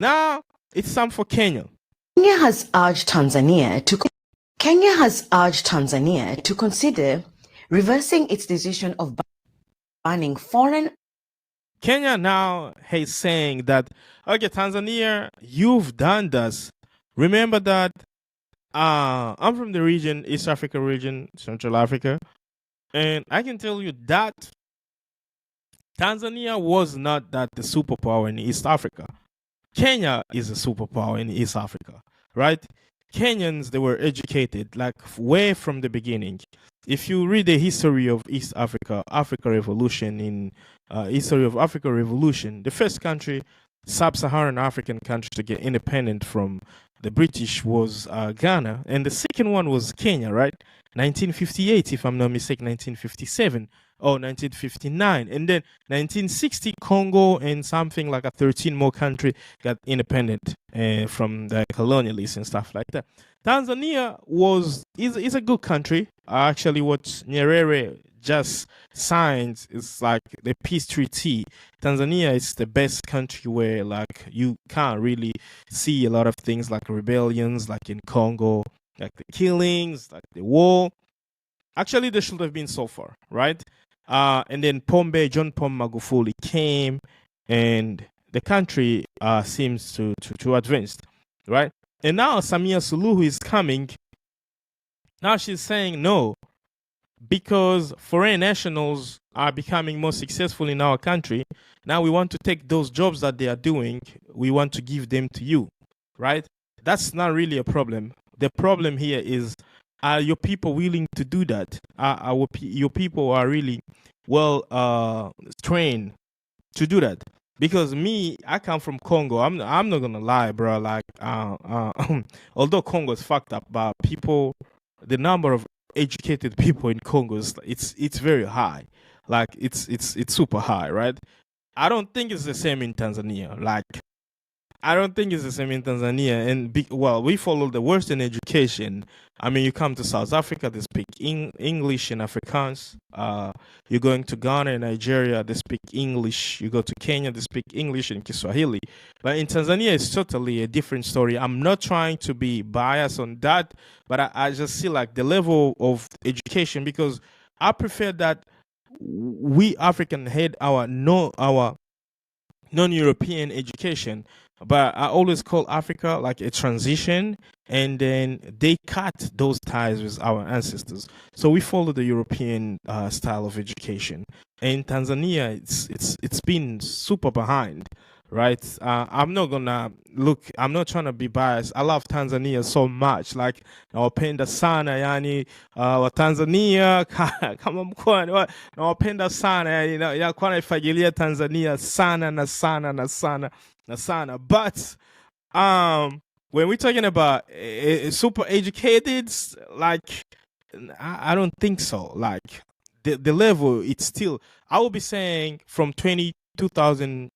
Now it's time for Kenya. Kenya has urged Tanzania to consider reversing its decision of banning foreign. Kenya now is saying that, okay, Tanzania, you've done this. Remember that I'm from the region, East Africa region, Central Africa, and I can tell you that Tanzania was not that the superpower in East Africa. Kenya is a superpower in East Africa, right? Kenyans, they were educated like way from the beginning. If you read the history of East Africa, Africa Revolution, history of Africa Revolution, the first country, sub-Saharan African country to get independent from the British was Ghana, and the second one was Kenya, right? 1958, if I'm not mistaken, 1957 or 1959, and then 1960, Congo and something like a 13 more country got independent from the colonialists and stuff like that. Tanzania is a good country. Actually, what Nyerere just signed is like the peace treaty. Tanzania is the best country where like you can't really see a lot of things like rebellions, like in Congo, like the killings, like the war. Actually, there should have been so far, right? And then John Pombe Magufuli came, and the country seems to advance, right? And now Samia Suluhu is coming. Now she's saying no, because foreign nationals are becoming more successful in our country. Now we want to take those jobs that they are doing, we want to give them to you, right? That's not really a problem. The problem here is, are your people willing to do that? Your people are really well trained to do that? Because me, I come from Congo. I'm not gonna lie, bro. Like, although Congo is fucked up, but people, the number of educated people in Congo is it's very high. Like it's super high, right? I don't think it's the same in Tanzania. Like, I don't think it's the same in Tanzania. And we follow the Western education. I mean, you come to South Africa, they speak English and Afrikaans. You're going to Ghana and Nigeria, they speak English. You go to Kenya, they speak English and Kiswahili. But in Tanzania, it's totally a different story. I'm not trying to be biased on that, but I just see like the level of education, because I prefer that we African had our non-European education. But I always call Africa like a transition, and then they cut those ties with our ancestors. So we follow the European style of education. In Tanzania, it's been super behind, right? I'm not trying to be biased. I love Tanzania so much. Like, nawapenda sana yani wa Tanzania kama mkoa nawapenda sana yani, nakuwa naifagilia Tanzania sana na sana na sana. Nasana. But when we're talking about super educated, like, I don't think so. Like, the level, it's still, I will be saying from 2000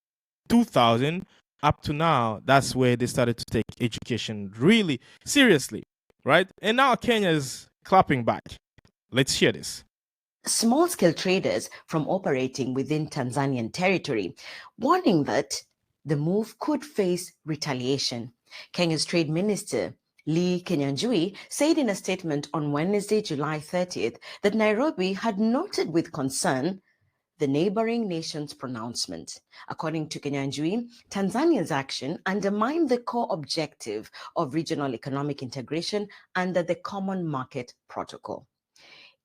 up to now, that's where they started to take education really seriously, right? And now Kenya is clapping back. Let's hear this. Small-scale traders from operating within Tanzanian territory, warning that the move could face retaliation. Kenya's Trade Minister Lee Kenyanjui said in a statement on Wednesday, July 30th, that Nairobi had noted with concern the neighboring nation's pronouncement. According to Kenyanjui, Tanzania's action undermined the core objective of regional economic integration under the Common Market Protocol.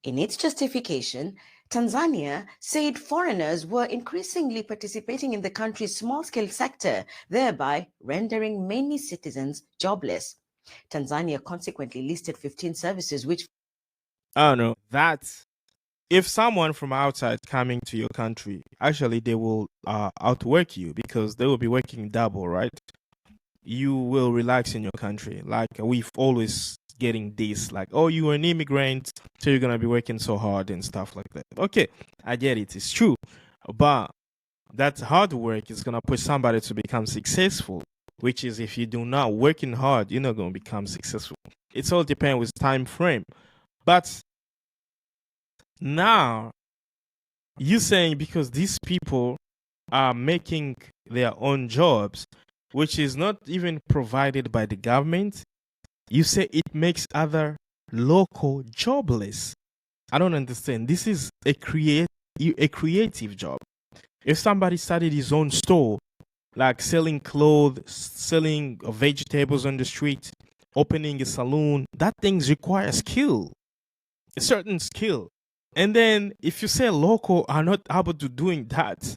In its justification, Tanzania said foreigners were increasingly participating in the country's small-scale sector, thereby rendering many citizens jobless. Tanzania consequently listed 15 services which... I don't know. That's, if someone from outside coming to your country, actually they will outwork you, because they will be working double, right? You will relax in your country. Like, we've always getting this, like, oh, you're an immigrant, so you're gonna be working so hard and stuff like that. Okay, I get it, it's true, but that hard work is gonna push somebody to become successful, which is, if you do not working hard, you're not gonna become successful. It's all depends with time frame. But now you saying because these people are making their own jobs, which is not even provided by the government, you say it makes other local jobless. I don't understand. This is a creative job. If somebody started his own store, like selling clothes, selling vegetables on the street, opening a saloon, that things require skill, a certain skill. And then if you say local are not able to doing that,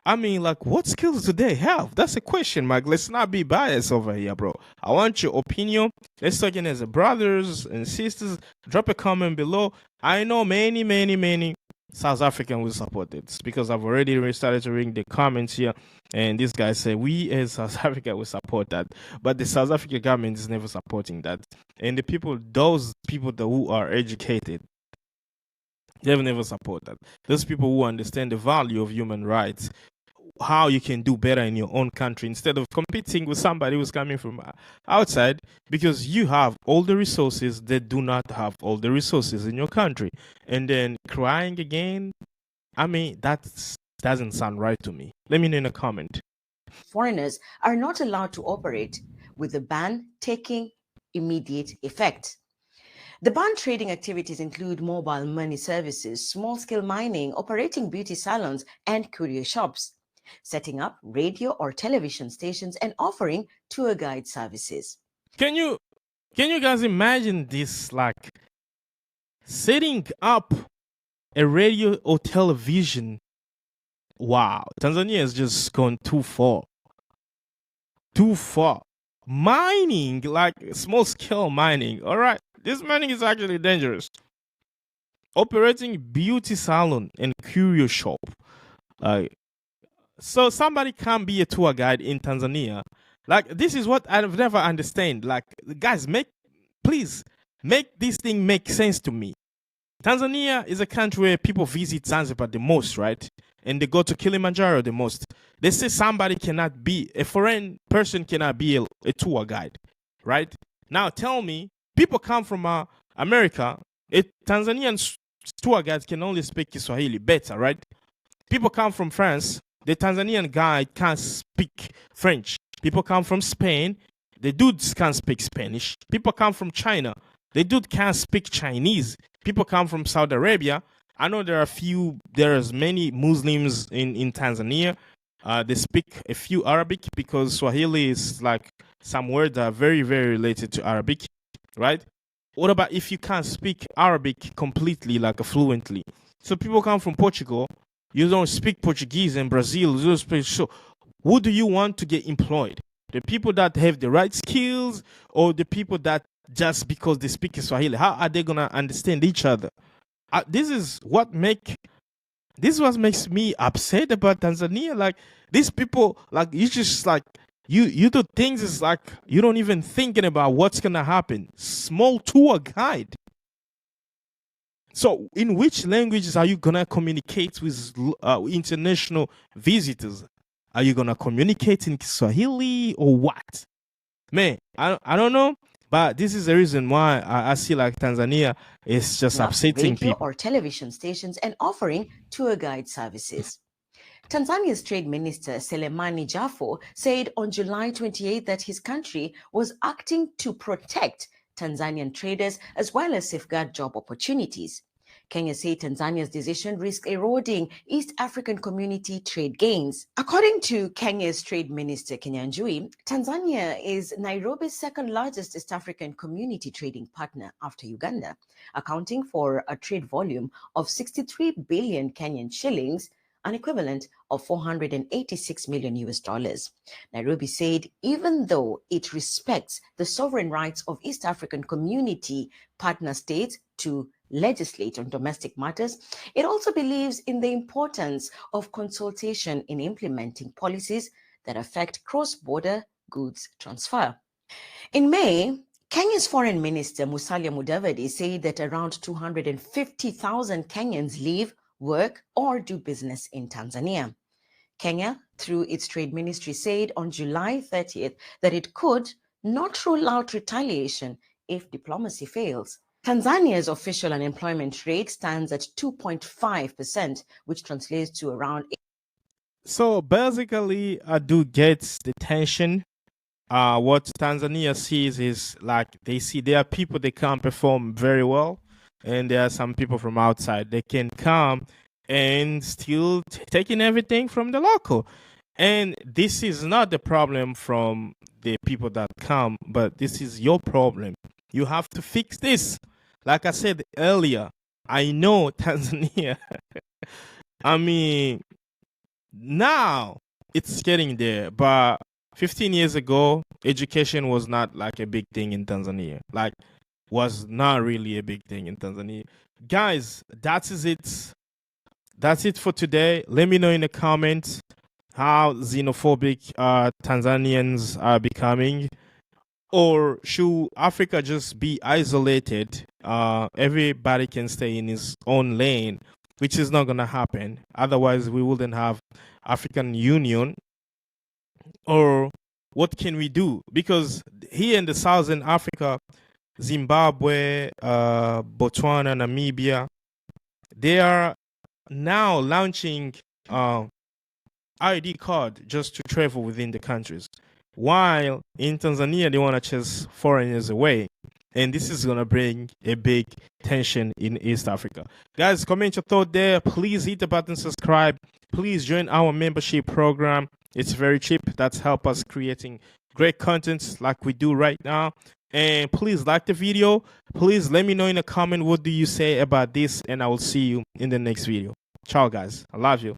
I mean, like, what skills do they have? That's a question, Mike. Let's not be biased over here, bro. I want your opinion. Let's talk in as a brothers and sisters. Drop a comment below. I know many South African will support this because I've already started to read the comments here. And this guy said, we as South Africa will support that. But the South African government is never supporting that. And the people, those people who are educated, they will never support that. Those people who understand the value of human rights, how you can do better in your own country instead of competing with somebody who's coming from outside, because you have all the resources, they do not have all the resources in your country. And then crying again, I mean, that doesn't sound right to me. Let me know in a comment. Foreigners are not allowed to operate, with the ban taking immediate effect. The banned trading activities include mobile money services, small-scale mining, operating beauty salons and courier shops, setting up radio or television stations, and offering tour guide services. Can you guys imagine this, like setting up a radio or television? Wow, Tanzania has just gone too far. Mining, like small scale mining. All right, this mining is actually dangerous. Operating beauty salon and curio shop. So somebody can't be a tour guide in Tanzania. Like, this is what I've never understand. Like, guys, please make this thing make sense to me. Tanzania is a country where people visit Zanzibar the most, right? And they go to Kilimanjaro the most. They say a foreign person cannot be a tour guide, right? Now tell me, people come from America, a Tanzanian tour guide can only speak Kiswahili better, right? People come from France, the Tanzanian guide can't speak French. People come from Spain, the dudes can't speak Spanish. People come from China, the dude can't speak Chinese. People come from Saudi Arabia. I know there's many Muslims in Tanzania. They speak a few Arabic because Swahili is like some words that are very, very related to Arabic, right? What about if you can't speak Arabic completely, like fluently? So people come from Portugal. You don't speak Portuguese in Brazil. You don't speak, so who do you want to get employed? The people that have the right skills, or the people that just because they speak Swahili? How are they gonna understand each other? This is what makes me upset about Tanzania. Like, these people, like, you just like you do things is like you don't even thinking about what's gonna happen. Small tour guide. So in which languages are you gonna communicate with international visitors? Are you gonna communicate in Swahili or what? Man, I don't know. But this is the reason why I see like Tanzania is just upsetting radio people. Or television stations and offering tour guide services. Tanzania's Trade Minister Selemani Jafo said on July 28 that his country was acting to protect Tanzanian traders as well as safeguard job opportunities. Kenya said Tanzania's decision risks eroding East African community trade gains. According to Kenya's Trade Minister Kinyanjui, Tanzania is Nairobi's second largest East African community trading partner after Uganda, accounting for a trade volume of 63 billion Kenyan shillings, an equivalent of 486 million US dollars. Nairobi said even though it respects the sovereign rights of East African community partner states to legislate on domestic matters, it also believes in the importance of consultation in implementing policies that affect cross-border goods transfer. In May, Kenya's Foreign Minister Musalia Mudavadi said that around 250,000 Kenyans live, work, or do business in Tanzania. Kenya, through its trade ministry, said on July 30th that it could not rule out retaliation if diplomacy fails. Tanzania's official unemployment rate stands at 2.5%, which translates to around... So basically, I do get the tension. What Tanzania sees is like they see there are people that can't perform very well, and there are some people from outside they can come and still taking everything from the local. And this is not the problem from the people that come, but this is your problem. You have to fix this. Like I said earlier, I know Tanzania. I mean, now it's getting there, but 15 years ago, education was not like a big thing in Tanzania. Like, was not really a big thing in Tanzania. Guys, that is it. That's it for today. Let me know in the comments how xenophobic Tanzanians are becoming. Or should Africa just be isolated? Everybody can stay in his own lane, which is not going to happen. Otherwise, we wouldn't have African Union. Or what can we do? Because here in the Southern Africa, Zimbabwe, Botswana, Namibia, they are now launching ID card just to travel within the countries. While in Tanzania, they want to chase foreigners away. And this is going to bring a big tension in East Africa. Guys, comment your thought there. Please hit the button, subscribe. Please join our membership program. It's very cheap. That's help us creating great content like we do right now. And please like the video. Please let me know in a comment what do you say about this. And I will see you in the next video. Ciao, guys. I love you.